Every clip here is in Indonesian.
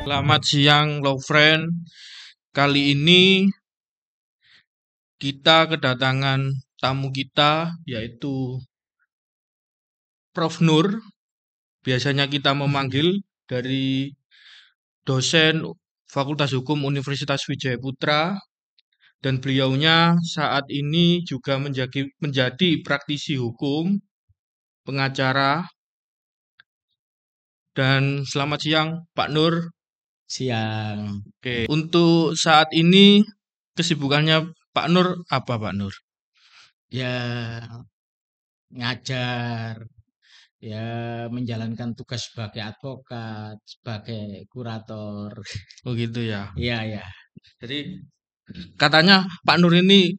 Selamat siang, low friend. Kali ini kita kedatangan tamu kita, yaitu Prof. Nur. Biasanya kita memanggil dari dosen Fakultas Hukum Universitas Wijaya Putra, dan beliaunya saat ini juga menjadi praktisi hukum, pengacara, dan selamat siang, Pak Nur. Siang. Oke, untuk saat ini kesibukannya Pak Nur apa, Pak Nur? Ya, ngajar, ya menjalankan tugas sebagai advokat, sebagai kurator. Oh gitu ya. Iya, ya. Jadi katanya Pak Nur ini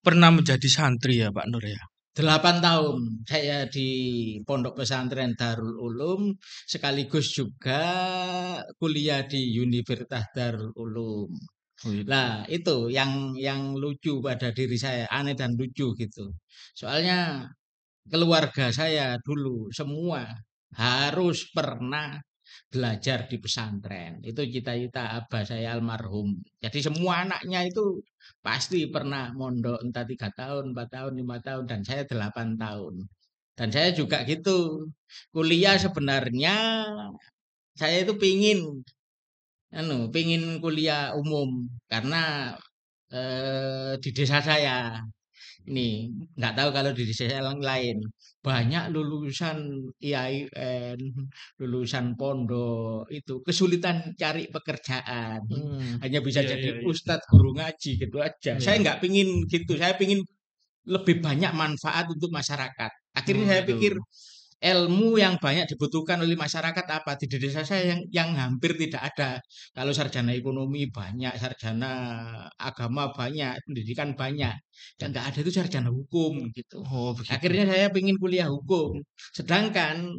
pernah menjadi santri ya, Pak Nur ya. 8 tahun saya di Pondok Pesantren Darul Ulum, sekaligus juga kuliah di Universitas Darul Ulum. Oh itu. Lah, itu yang lucu pada diri saya, aneh dan lucu gitu. Soalnya keluarga saya dulu semua harus pernah belajar di pesantren. Itu cita-cita abah saya almarhum. Jadi semua anaknya itu pasti pernah mondok entah 3 tahun, 4 tahun, 5 tahun, dan saya 8 tahun. Dan saya juga gitu. Kuliah sebenarnya saya itu pingin kuliah umum karena di desa saya ini nggak tahu kalau di desa yang lain banyak lulusan IAIN, lulusan pondok itu kesulitan cari pekerjaan. Hmm. Hanya bisa Iya jadi iya iya. ustadz guru ngaji gitu aja. Saya Iya. nggak pingin gitu. Saya pingin lebih banyak manfaat untuk masyarakat. Akhirnya Oh saya itu. pikir ilmu yang banyak dibutuhkan oleh masyarakat apa di desa saya yang hampir tidak ada. Kalau sarjana ekonomi banyak, sarjana agama banyak, pendidikan banyak, yang nggak ada itu sarjana hukum gitu. Oh begitu. Akhirnya saya ingin kuliah hukum, sedangkan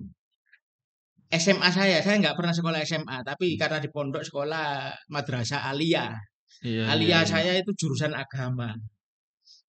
saya nggak pernah sekolah SMA, tapi karena di pondok sekolah madrasah aliyah, Iya iya aliyah iya. saya itu jurusan agama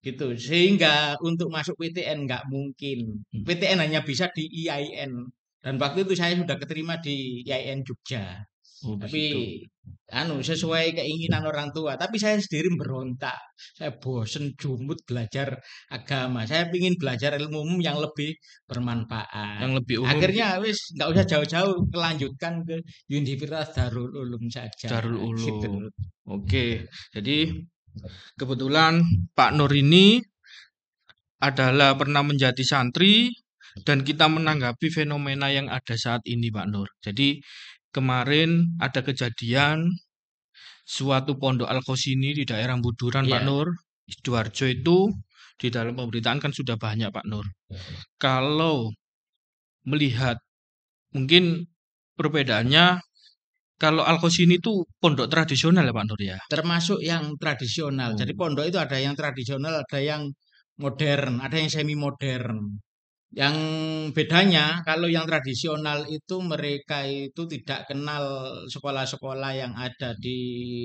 gitu, sehingga untuk masuk PTN nggak mungkin. Hmm. PTN hanya bisa di IAIN, dan waktu itu saya sudah keterima di IAIN Jogja, Oh tapi begitu. sesuai keinginan orang tua. Tapi saya sendiri berontak, saya bosen jumut belajar agama, saya ingin belajar ilmu umum yang lebih bermanfaat. Yang lebih umum Akhirnya wis nggak usah jauh-jauh, kelanjutkan ke Universitas Darul Ulum saja Darul gitu. Ulum. Oke. Jadi kebetulan Pak Nur ini adalah pernah menjadi santri dan kita menanggapi fenomena yang ada saat ini, Pak Nur. Jadi kemarin ada kejadian suatu pondok Al-Qausini di daerah Buduran, Pak Iya. Nur, Sidoarjo itu di dalam pemberitaan kan sudah banyak, Pak Nur. Kalau melihat mungkin perbedaannya, kalau Al-Qausini itu pondok tradisional ya, Pak Nur ya. Termasuk yang tradisional. Jadi Oh, pondok itu ada yang tradisional, ada yang modern, ada yang semi modern. Yang bedanya kalau yang tradisional itu mereka itu tidak kenal sekolah-sekolah yang ada di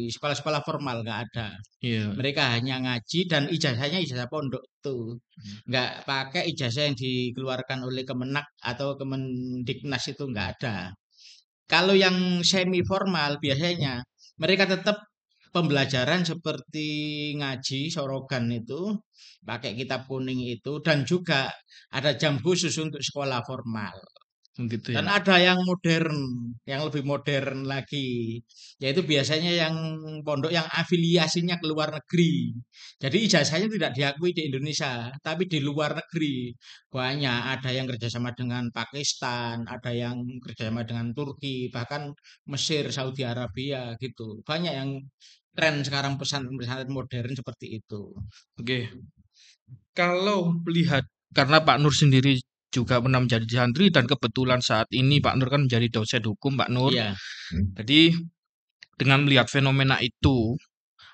sekolah-sekolah formal, nggak ada. iya. Mereka hanya ngaji dan ijazahnya ijazah pondok tuh. Nggak pakai ijazah yang dikeluarkan oleh Kemenak atau Kemendiknas, itu nggak ada. Kalau yang semi formal biasanya mereka tetap pembelajaran seperti ngaji sorogan itu, pakai kitab kuning itu, dan juga ada jam khusus untuk sekolah formal. Gitu Dan ya. ada yang modern, yang lebih modern lagi, yaitu biasanya yang pondok yang afiliasinya ke luar negeri. Jadi ijazahnya tidak diakui di Indonesia, tapi di luar negeri. Banyak, ada yang kerjasama dengan Pakistan, ada yang kerjasama dengan Turki, bahkan Mesir, Saudi Arabia gitu. Banyak yang tren sekarang pesantren modern seperti itu. Oke. Kalau melihat karena Pak Nur sendiri juga pernah menjadi santri dan kebetulan saat ini Pak Nur kan menjadi dosen hukum, Pak Nur. Iya. Jadi dengan melihat fenomena itu,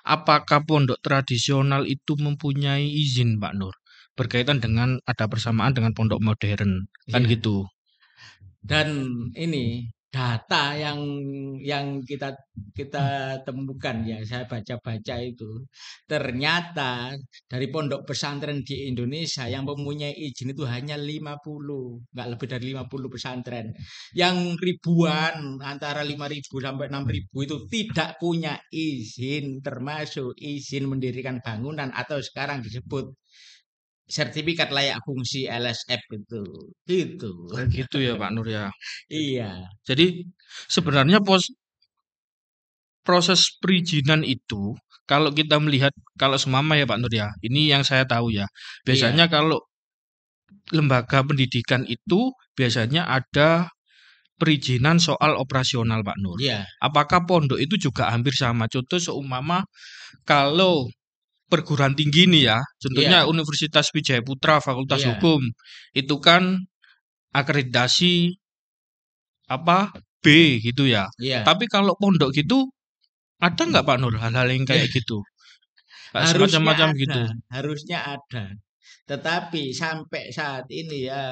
apakah pondok tradisional itu mempunyai izin, Pak Nur? Berkaitan dengan ada persamaan dengan pondok modern, kan Iya. gitu. Dan ini data yang kita temukan ya, saya baca-baca itu, ternyata dari pondok pesantren di Indonesia yang mempunyai izin itu hanya 50, nggak lebih dari 50 pesantren. Yang ribuan, antara 5.000 sampai 6.000 itu tidak punya izin, termasuk izin mendirikan bangunan atau sekarang disebut sertifikat layak fungsi LSF itu. Gitu. Kayak gitu ya Pak Nur ya. Iya, Jadi sebenarnya proses perizinan itu kalau kita melihat kalau semama ya Pak Nur ya. Ini yang saya tahu ya. iya, Biasanya kalau lembaga pendidikan itu biasanya ada perizinan soal operasional Pak Nur. iya, Apakah pondok itu juga hampir sama? Contoh seumpama kalau perguruan tinggi nih ya, contohnya iya, Universitas Wijaya Putra Fakultas iya, Hukum, itu kan akreditasi apa B gitu ya. iya. Tapi kalau pondok gitu ada nggak Pak Nur hal-hal yang Ya, kayak gitu? Kayak harusnya semacam-macam gitu. ada, harusnya ada. Tetapi sampai saat ini ya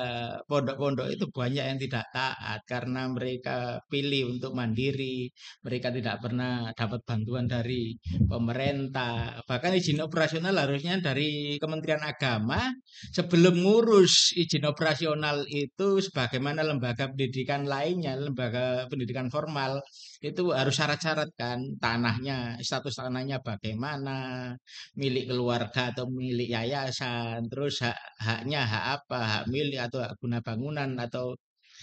pondok-pondok itu banyak yang tidak taat karena mereka pilih untuk mandiri, mereka tidak pernah dapat bantuan dari pemerintah. Bahkan izin operasional harusnya dari Kementerian Agama sebelum ngurus izin operasional itu sebagaimana lembaga pendidikan lainnya, lembaga pendidikan formal itu harus syarat-syarat kan tanahnya, status tanahnya bagaimana, milik keluarga atau milik yayasan, terus haknya hak apa, hak milik atau hak guna bangunan atau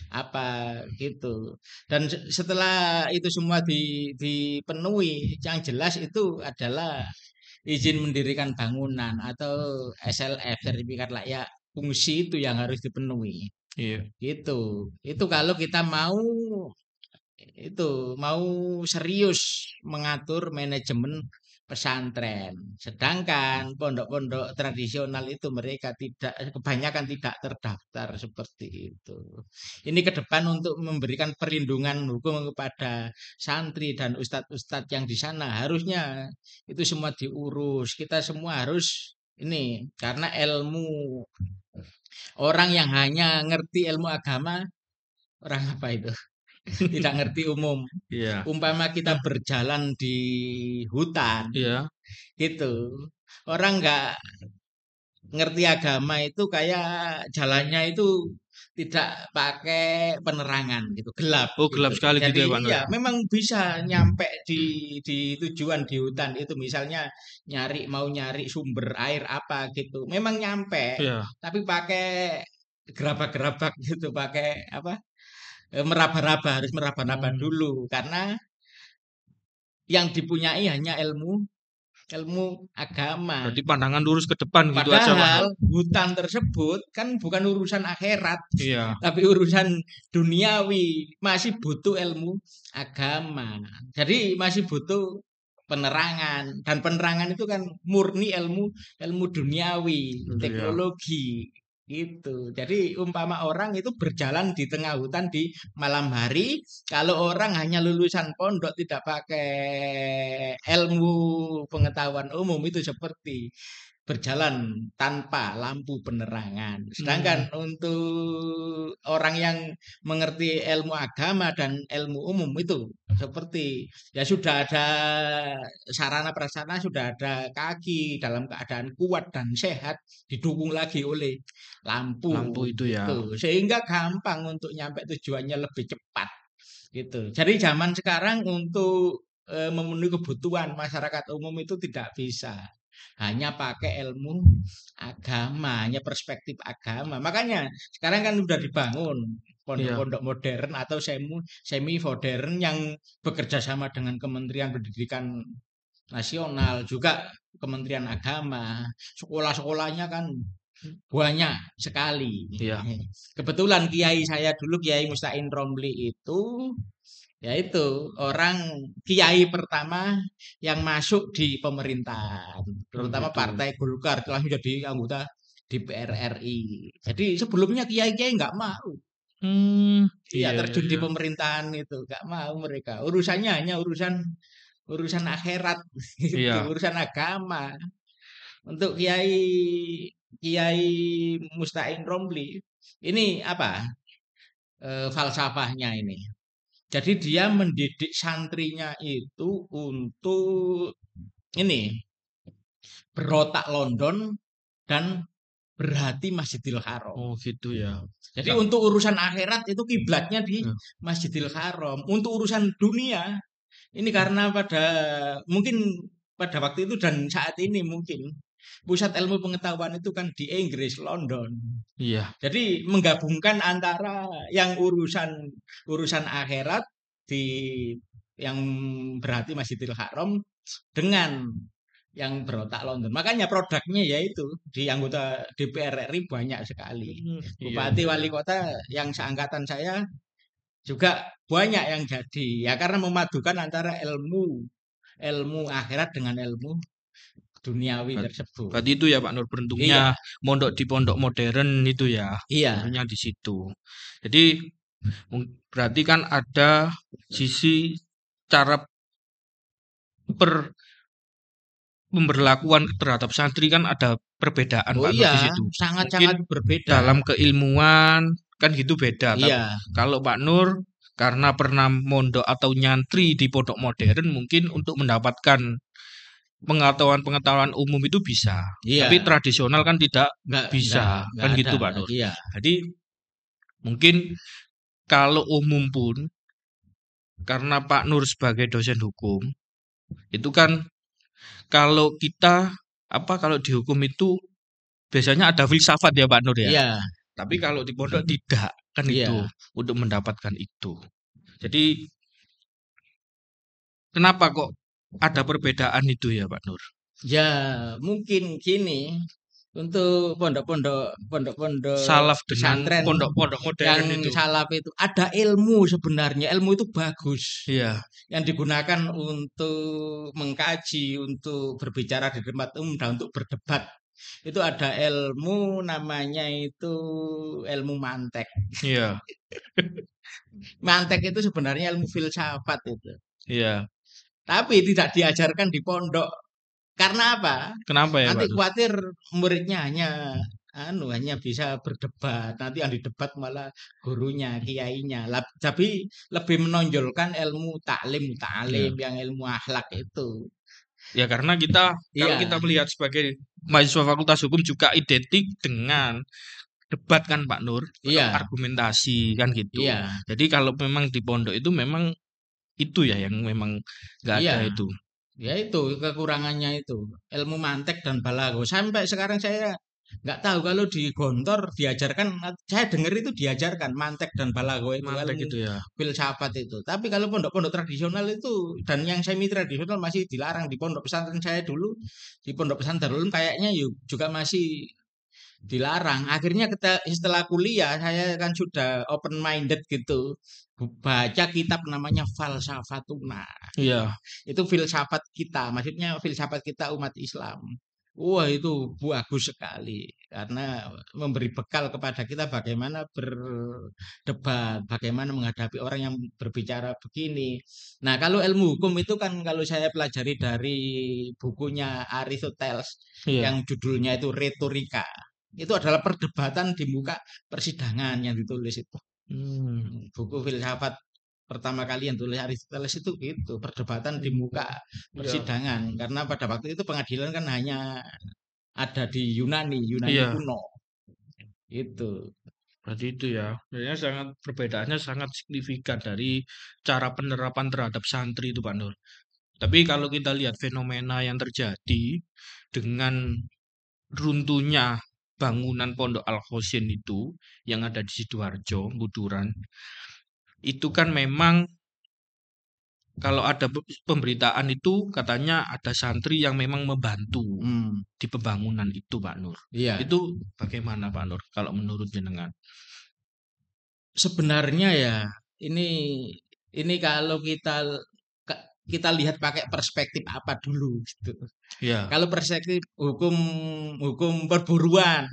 apa gitu. Dan setelah itu semua dipenuhi, yang jelas itu adalah izin mendirikan bangunan atau SLF, sertifikat layak fungsi itu yang harus dipenuhi. Iya. Gitu. Itu kalau kita mau mau serius mengatur manajemen pesantren. Sedangkan pondok-pondok tradisional itu mereka tidak kebanyakan tidak terdaftar seperti itu. Ini ke depan untuk memberikan perlindungan hukum kepada santri dan ustadz-ustadz yang di sana harusnya itu semua diurus. Kita semua harus ini karena ilmu orang yang hanya ngerti ilmu agama orang apa itu? Tidak ngerti umum. Iya. Umpama kita berjalan di hutan, Iya. gitu. Orang nggak ngerti agama itu kayak jalannya itu tidak pakai penerangan gitu, gelap Oh gelap gitu. sekali gitu Jadi ya Pak Nur iya, ya? memang bisa nyampe di tujuan di hutan itu misalnya mau nyari sumber air apa gitu. Memang nyampe, Iya. tapi pakai gerabak-gerabak gitu, pakai apa? Meraba-raba, harus meraba-raba Hmm. dulu karena yang dipunyai hanya ilmu ilmu agama. Berarti pandangan lurus ke depan gitu aja Pak Nur? Padahal hutan tersebut kan bukan urusan akhirat, Iya. tapi urusan duniawi. Masih butuh ilmu agama. Jadi masih butuh penerangan dan penerangan itu kan murni ilmu ilmu duniawi, Gitu ya. teknologi gitu. Jadi umpama orang itu berjalan di tengah hutan di malam hari, kalau orang hanya lulusan pondok tidak pakai ilmu pengetahuan umum itu seperti berjalan tanpa lampu penerangan. Hmm. Sedangkan untuk orang yang mengerti ilmu agama dan ilmu umum itu seperti ya sudah ada sarana prasarana, sudah ada kaki dalam keadaan kuat dan sehat, didukung lagi oleh Lampu lampu itu ya. gitu. Sehingga gampang untuk nyampe tujuannya lebih cepat gitu. Jadi zaman sekarang untuk memenuhi kebutuhan masyarakat umum itu tidak bisa hanya pakai ilmu agama, hanya perspektif agama. Makanya sekarang kan sudah dibangun Iya. pondok-pondok modern atau semi modern yang bekerja sama dengan Kementerian Pendidikan Nasional juga Kementerian Agama. Sekolah-sekolahnya kan banyak sekali. Iya. Kebetulan kiai saya dulu Kiai Mustain Romli itu yaitu orang kiai pertama yang masuk di pemerintahan, Oh terutama gitu. Partai Golkar telah menjadi anggota DPR RI. Jadi sebelumnya kiai-kiai nggak mau, Hmm. iya Iya iya terjun di iya. pemerintahan itu, nggak mau mereka. Urusannya hanya urusan urusan akhirat, itu Iya. urusan agama. Untuk Kiai Kiai Mustain Romli, ini apa falsafahnya ini? Jadi dia mendidik santrinya itu untuk ini berotak London dan berhati Masjidil Haram. Oh gitu ya. Jadi untuk urusan akhirat itu kiblatnya di Ya. Masjidil Haram. Untuk urusan dunia ini karena mungkin pada waktu itu dan saat ini mungkin pusat ilmu pengetahuan itu kan di Inggris, London. Iya. Jadi menggabungkan antara yang urusan akhirat di yang berarti Masjidil Haram dengan yang berotak London. Makanya produknya yaitu di anggota DPR RI banyak sekali. Iya, Bupati iya, wali iya. kota yang seangkatan saya juga banyak yang jadi. Ya karena memadukan antara ilmu akhirat dengan ilmu duniawi Ber- tersebut. Berarti itu ya Pak Nur, beruntungnya Iya, mondok di pondok modern itu ya. iya. Tentunya di situ. Jadi berarti kan ada sisi cara pemberlakuan terhadap santri kan ada perbedaan Oh Pak Nur iya, di situ. Mungkin sangat-sangat berbeda. dalam keilmuan kan gitu beda. Tapi Iya, kalau Pak Nur karena pernah mondok atau nyantri di pondok modern mungkin untuk mendapatkan pengetahuan-pengetahuan umum itu bisa. Tapi iya. tradisional kan tidak bisa. Nggak Kan ada. gitu Pak Nur. Iya, Jadi mungkin kalau umum pun karena Pak Nur sebagai dosen hukum itu kan kalau kita kalau dihukum itu biasanya ada filsafat ya Pak Nur ya. iya, Tapi kalau di pondok tidak kan itu iya. untuk mendapatkan itu. Jadi kenapa kok ada perbedaan itu ya Pak Nur? Ya, mungkin gini, untuk pondok-pondok Salaf dengan pesantren pondok-pondok yang modern itu. salaf itu ada ilmu sebenarnya. Ilmu itu bagus. Iya, Yang digunakan untuk mengkaji, untuk berbicara di tempat umum dan untuk berdebat. Itu ada ilmu namanya itu ilmu mantek. iya, Mantek itu sebenarnya ilmu filsafat itu. iya. Tapi tidak diajarkan di pondok. Karena apa? Kenapa ya Nanti Pak Nur? khawatir muridnya hanya bisa berdebat. Nanti yang didebat malah gurunya, kiainya. Tapi lebih menonjolkan ilmu taklim, Iya. ta'lim yang ilmu akhlak itu. Ya karena kita kalau kita Iya, melihat sebagai mahasiswa Fakultas Hukum juga identik dengan debat kan Pak Nur atau iya, argumentasi kan gitu. iya, Jadi kalau memang di pondok itu memang itu ya yang memang nggak ada iya. itu. Ya itu kekurangannya itu ilmu mantek dan balago. Sampai sekarang saya nggak tahu kalau di Gontor diajarkan, saya dengar itu diajarkan mantek dan balago itu Mantek ilmu gitu ya. filsafat itu. Tapi kalau pondok-pondok tradisional itu dan yang semi tradisional masih dilarang di pondok pesantren saya dulu di pondok pesantren Darul Ulum kayaknya juga masih dilarang. Akhirnya setelah kuliah saya kan sudah open minded gitu. Baca kitab namanya Falsafatuna. Iya. Itu filsafat kita, maksudnya filsafat kita umat Islam. Wah, itu bagus sekali karena memberi bekal kepada kita bagaimana berdebat, bagaimana menghadapi orang yang berbicara begini. Nah, kalau ilmu hukum itu kan kalau saya pelajari dari bukunya Aristoteles Iya. yang judulnya itu Retorika. Itu adalah perdebatan di muka persidangan yang ditulis itu. Hmm, Buku filsafat pertama kali yang tulis Aristoteles itu gitu, perdebatan di muka iya. persidangan. Karena pada waktu itu pengadilan kan hanya ada di Yunani Iya. kuno. Itu. Berarti itu ya. Sebenarnya sangat perbedaannya sangat signifikan dari cara penerapan terhadap santri itu Pak Nur. Tapi kalau kita lihat fenomena yang terjadi dengan runtuhnya bangunan Pondok Al Khosin itu yang ada di Sidoarjo, Buduran, itu kan memang kalau ada pemberitaan itu katanya ada santri yang memang membantu Hmm, di pembangunan itu Pak Nur. iya. Itu bagaimana Pak Nur kalau menurut jenengan? Sebenarnya ya ini ini kalau kita lihat pakai perspektif apa dulu gitu. Ya, Kalau perspektif hukum hukum perburuan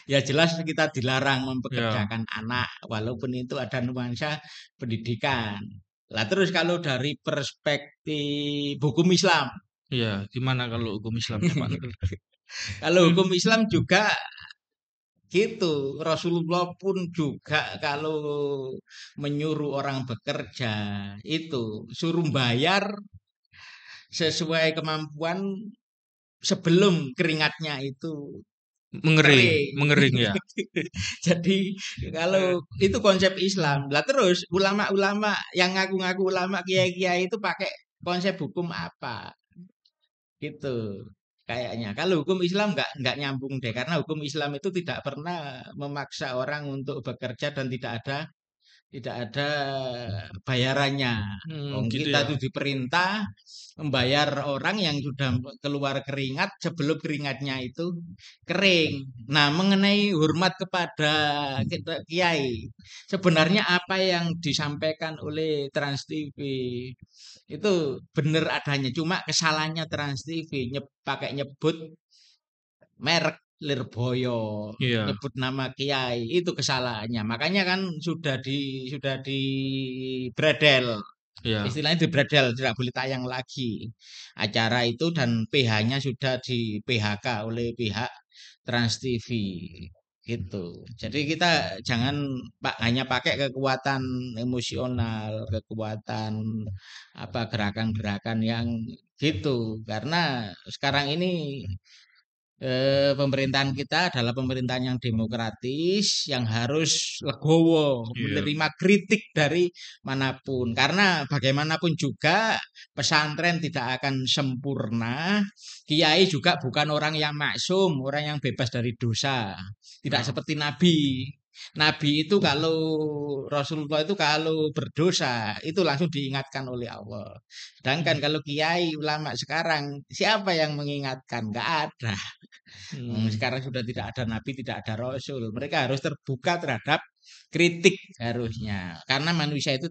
ya jelas kita dilarang ya, mempekerjakan anak walaupun itu ada nuansa pendidikan. Lah terus kalau dari perspektif hukum Islam, ya. Gimana kalau hukum Islamnya Pak Nur? kalau hukum Islam juga Gitu. Rasulullah pun juga kalau menyuruh orang bekerja itu suruh bayar sesuai kemampuan sebelum keringatnya itu Mengering, kering. mengering ya. Jadi kalau itu konsep Islam. Lah terus ulama-ulama yang ngaku-ngaku ulama kiai-kiai itu pakai konsep hukum apa? Gitu kayaknya. Kalau hukum Islam nggak nyambung deh karena hukum Islam itu tidak pernah memaksa orang untuk bekerja dan tidak ada bayarannya. Gitu Kita ya. itu diperintah membayar orang yang sudah keluar keringat sebelum keringatnya itu kering. Nah, mengenai hormat kepada kita kiai, sebenarnya apa yang disampaikan oleh Trans TV itu benar adanya. Cuma kesalahannya Trans TV pakai nyebut merek Lirboyo, Iya, nyebut nama kiai, itu kesalahannya. Makanya kan sudah di bredel. iya, Istilahnya di bredel, tidak boleh tayang lagi acara itu dan PH-nya sudah di PHK oleh pihak Trans TV gitu. Jadi kita jangan hanya pakai kekuatan emosional, kekuatan apa gerakan-gerakan yang gitu. Karena sekarang ini pemerintahan kita adalah pemerintahan yang demokratis, yang harus legowo iya. menerima kritik dari manapun. Karena bagaimanapun juga pesantren tidak akan sempurna, kiai juga bukan orang yang maksum, orang yang bebas dari dosa. Tidak Nah, seperti nabi. Nabi itu kalau Rasulullah itu kalau berdosa itu langsung diingatkan oleh Allah. Sedangkan kalau kiai ulama sekarang siapa yang mengingatkan? Enggak ada. hmm, Sekarang sudah tidak ada nabi, tidak ada rasul. Mereka harus terbuka terhadap kritik harusnya. Karena manusia itu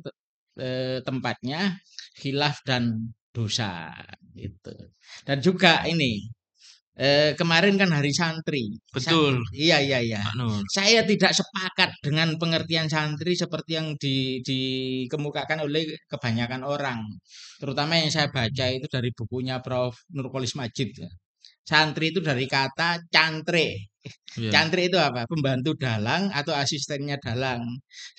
tempatnya khilaf dan dosa gitu. Dan juga ini kemarin kan hari santri. betul, Iya iya iya. Pak Nur. Saya tidak sepakat dengan pengertian santri seperti yang dikemukakan oleh kebanyakan orang. Terutama yang saya baca itu dari bukunya Prof. Nurkolis Majid. Santri itu dari kata cantre. Iya, Cantri itu apa? Pembantu dalang atau asistennya dalang.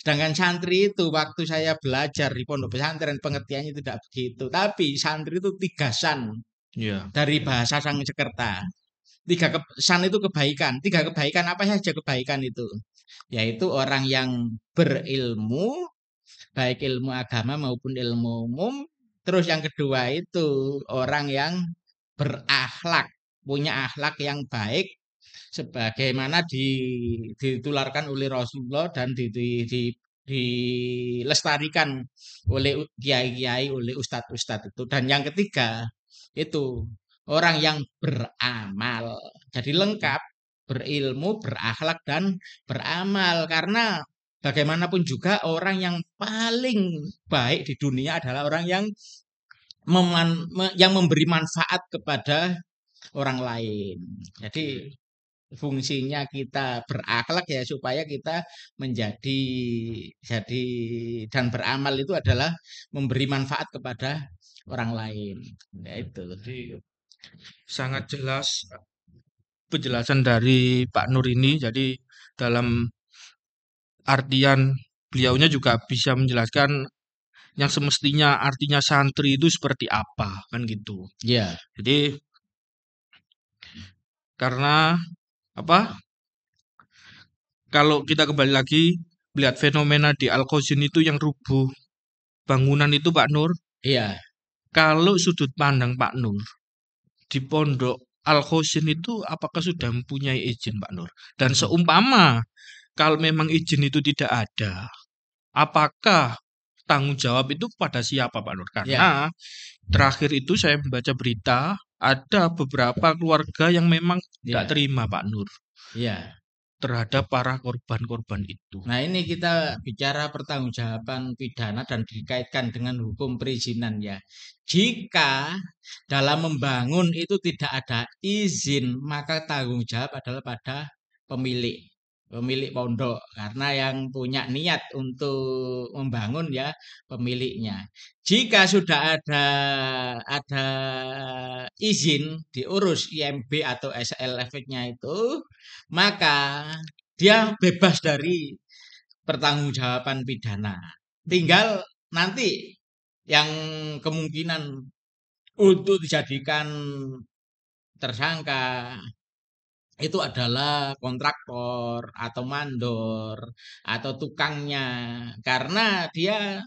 Sedangkan santri itu waktu saya belajar di pondok pesantren pengertiannya tidak begitu. Tapi santri itu tiga san iya, dari bahasa Sanskerta. San itu kebaikan. Tiga kebaikan apa saja kebaikan itu? Yaitu orang yang berilmu, baik ilmu agama maupun ilmu umum. Terus yang kedua itu orang yang berakhlak, punya akhlak yang baik sebagaimana ditularkan oleh Rasulullah dan dilestarikan oleh kiai-kiai, oleh ustadz-ustadz itu. Dan yang ketiga itu orang yang beramal. Jadi lengkap, berilmu, berakhlak dan beramal karena bagaimanapun juga orang yang paling baik di dunia adalah orang yang yang memberi manfaat kepada orang lain. Jadi fungsinya kita berakhlak ya supaya kita menjadi jadi dan beramal itu adalah memberi manfaat kepada orang lain. Ya itu. jadi sangat jelas penjelasan dari Pak Nur ini. Jadi dalam artian beliaunya juga bisa menjelaskan yang semestinya artinya santri itu seperti apa, kan gitu. Ya, Jadi karena apa? Kalau kita kembali lagi melihat fenomena di Al-Qasim itu yang rubuh bangunan itu Pak Nur, iya, kalau sudut pandang Pak Nur di pondok Al-Qasim itu apakah sudah mempunyai izin Pak Nur? Dan seumpama kalau memang izin itu tidak ada, apakah tanggung jawab itu pada siapa Pak Nur? iya, Karena terakhir itu saya membaca berita ada beberapa keluarga yang memang tidak iya, terima Pak Nur iya. terhadap para korban-korban itu. Nah, ini kita bicara pertanggungjawaban pidana dan dikaitkan dengan hukum perizinan ya. Jika dalam membangun itu tidak ada izin, maka tanggung jawab adalah pada pemilik, pemilik pondok. Karena yang punya niat untuk membangun ya pemiliknya. Jika sudah ada izin diurus IMB atau SLF-nya itu, maka dia bebas dari pertanggungjawaban pidana. Tinggal nanti yang kemungkinan untuk dijadikan tersangka itu adalah kontraktor atau mandor atau tukangnya, karena dia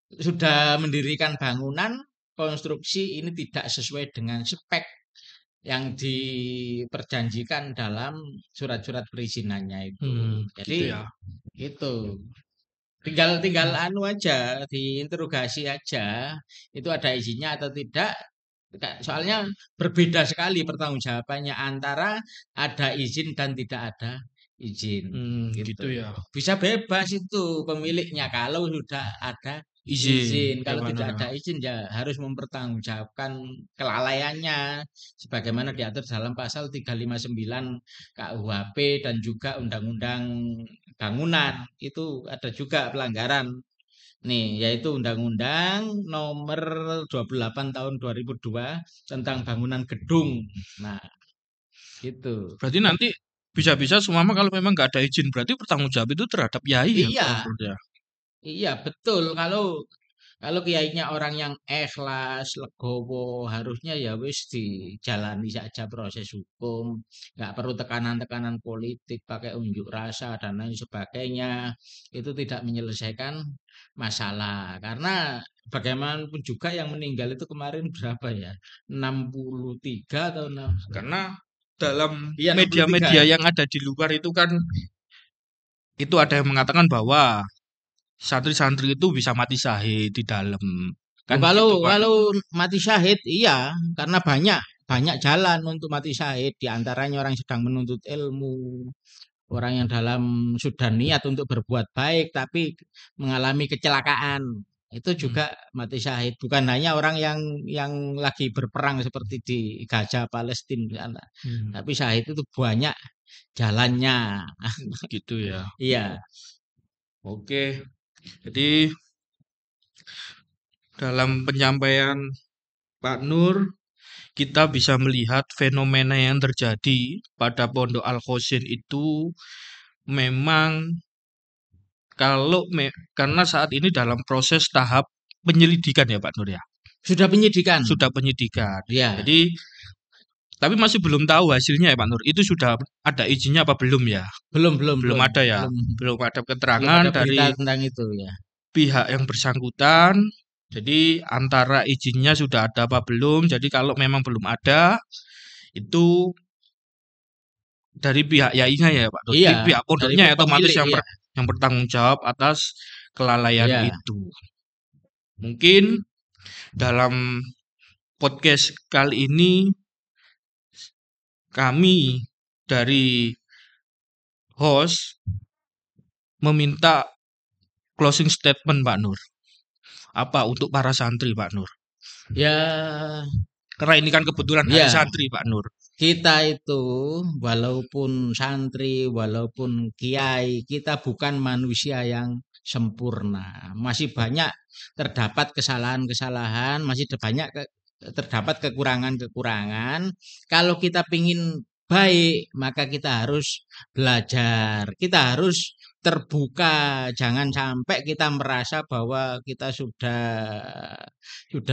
sudah mendirikan bangunan konstruksi ini tidak sesuai dengan spek yang diperjanjikan dalam surat-surat perizinannya itu. Gitu Jadi ya. itu tinggal tinggal anu aja, diinterogasi aja, itu ada izinnya atau tidak. Soalnya berbeda sekali pertanggungjawabannya antara ada izin dan tidak ada izin, Gitu gitu. ya. Bisa bebas itu pemiliknya kalau sudah ada Izin izin. ya Kalau Pak Nur tidak ya. ada izin ya harus mempertanggungjawabkan kelalaiannya sebagaimana diatur dalam pasal 359 KUHP dan juga Undang-Undang Bangunan. Itu ada juga pelanggaran. Nih, yaitu Undang-Undang Nomor 28 Tahun 2002 tentang bangunan gedung. Nah, gitu. Berarti nanti bisa-bisa seumpama kalau memang nggak ada izin berarti bertanggung jawab itu terhadap yai ya Pak Iya, Nur ya. iya betul. Kalau kiainya orang yang ikhlas, legowo, harusnya ya wis dijalani saja proses hukum, nggak perlu tekanan-tekanan politik, pakai unjuk rasa dan lain sebagainya. Itu tidak menyelesaikan masalah. Karena bagaimanapun juga yang meninggal itu kemarin berapa ya? 63 atau Karena dalam iya 63 media-media ya. yang ada di luar itu kan itu ada yang mengatakan bahwa santri-santri itu bisa mati syahid di dalam. Oh, Kan kalau gitu Pak. kalau mati syahid iya, karena banyak banyak jalan untuk mati syahid, di antaranya orang yang sedang menuntut ilmu, orang yang dalam sudah niat untuk berbuat baik tapi mengalami kecelakaan. Itu Hmm. juga mati syahid, bukan hanya orang yang lagi berperang seperti di Gaza, Palestina di sana. Hmm. Tapi syahid itu banyak jalannya. Gitu ya. Iya, Oke. Jadi dalam penyampaian Pak Nur kita bisa melihat fenomena yang terjadi pada Pondok Al Khosin itu memang karena saat ini dalam proses tahap penyelidikan ya Pak Nur ya. sudah penyidikan. Sudah penyidikan. Ya, Jadi tapi masih belum tahu hasilnya ya Pak Nur. Itu sudah ada izinnya apa belum ya? belum belum Belum belum ada ya. belum Belum ada belum keterangan ada berita dari tentang itu ya. pihak yang bersangkutan. Jadi antara izinnya sudah ada apa belum. Jadi kalau memang belum ada itu dari pihak yainya ya Pak Nur. Iya, Pihak dari pondoknya ya otomatis pemilik, iya. yang bertanggung jawab atas kelalaian Iya. itu. Mungkin dalam podcast kali ini kami dari host meminta closing statement Pak Nur. Apa untuk para santri Pak Nur? Ya, Karena ini kan kebetulan hari ya, santri Pak Nur. kita itu walaupun santri, walaupun kiai, kita bukan manusia yang sempurna. Masih banyak terdapat kesalahan-kesalahan, masih banyak terdapat kekurangan-kekurangan. Kalau kita pingin baik, maka kita harus belajar. Kita harus terbuka. Jangan sampai kita merasa bahwa kita sudah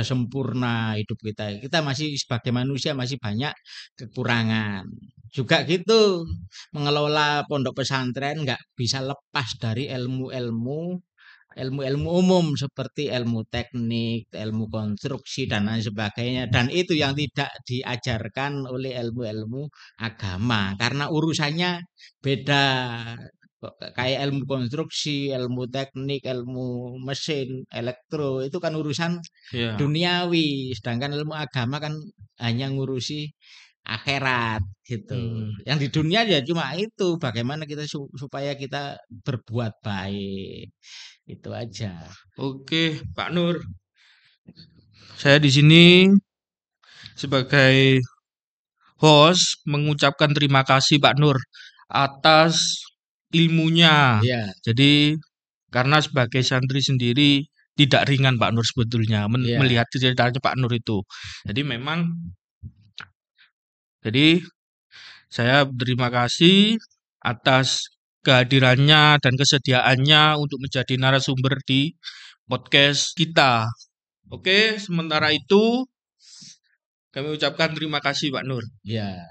sempurna hidup kita. Kita masih sebagai manusia masih banyak kekurangan. Juga gitu, mengelola pondok pesantren nggak bisa lepas dari ilmu-ilmu umum seperti ilmu teknik, ilmu konstruksi dan lain sebagainya. Dan itu yang tidak diajarkan oleh ilmu-ilmu agama karena urusannya beda. Kayak ilmu konstruksi, ilmu teknik, ilmu mesin, elektro itu kan urusan Ya. duniawi, sedangkan ilmu agama kan hanya ngurusi akhirat gitu. Hmm. Yang di dunia ya cuma itu, bagaimana kita supaya kita berbuat baik. Itu aja. Oke, Pak Nur. Saya di sini sebagai host mengucapkan terima kasih Pak Nur atas ilmunya. Iya, Jadi karena sebagai santri sendiri tidak ringan Pak Nur sebetulnya iya. melihat ceritanya Pak Nur itu. Jadi memang jadi saya berterima kasih atas kehadirannya dan kesediaannya untuk menjadi narasumber di podcast kita. Oke, sementara itu kami ucapkan terima kasih Pak Nur. Ya.